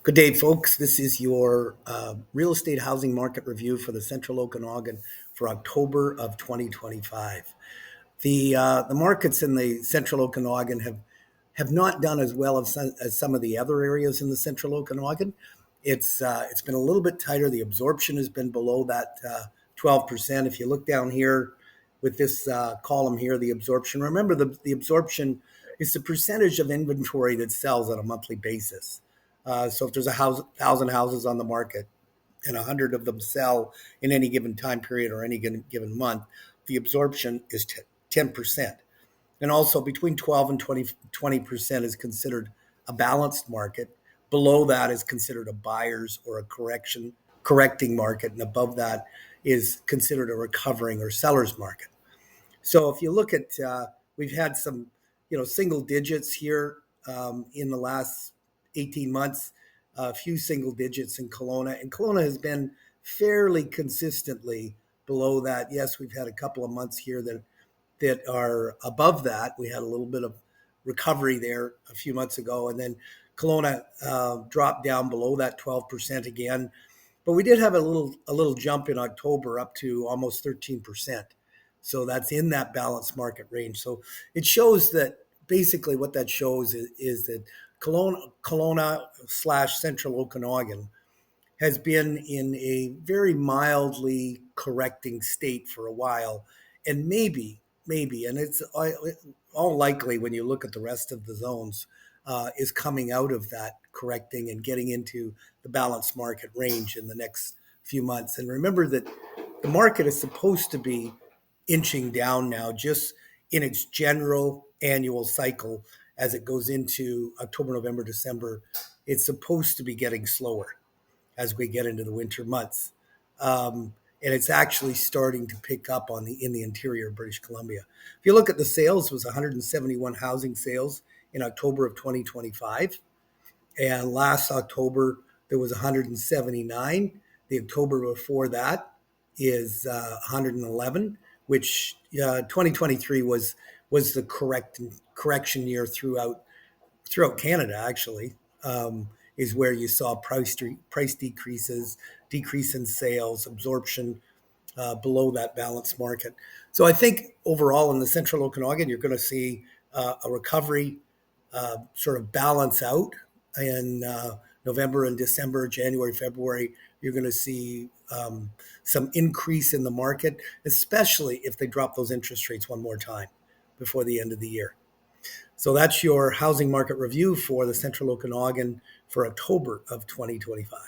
Good day, folks. This is your real estate housing market review for the Central Okanagan for October of 2025. The markets in the Central Okanagan have not done as well as some of the other areas in the Central Okanagan. It's been a little bit tighter. The absorption has been below that 12%. If you look down here with this column here, the absorption. Remember, the absorption is the percentage of inventory that sells on a monthly basis. So if there's 1,000 houses on the market and 100 of them sell in any given time period or any given month, the absorption is 10%. And also between 12 and 20% is considered a balanced market. Below that is considered a buyer's or a correcting market. And above that is considered a recovering or seller's market. So if you look at, we've had some, single digits here in the last 18 months, a few single digits in Kelowna. And Kelowna has been fairly consistently below that. Yes, we've had a couple of months here that are above that. We had a little bit of recovery there a few months ago. And then Kelowna dropped down below that 12% again. But we did have a little jump in October up to almost 13%. So that's in that balanced market range. So it shows that basically what that shows is that Kelowna / Central Okanagan has been in a very mildly correcting state for a while. And maybe, and it's all likely when you look at the rest of the zones, is coming out of that correcting and getting into the balanced market range in the next few months. And remember that the market is supposed to be inching down now, just in its general annual cycle as it goes into October, November, December. It's supposed to be getting slower as we get into the winter months. And it's actually starting to pick up in the interior of British Columbia. If you look at the sales, it was 171 housing sales in October of 2025. And last October, there was 179. The October before that is 111, which 2023 was the correction year throughout Canada, actually, is where you saw price decreases, decrease in sales, absorption below that balanced market. So I think overall in the Central Okanagan, you're going to see a recovery sort of balance out in November and December, January, February. You're going to see some increase in the market, especially if they drop those interest rates one more time before the end of the year. So that's your housing market review for the Central Okanagan for October of 2025.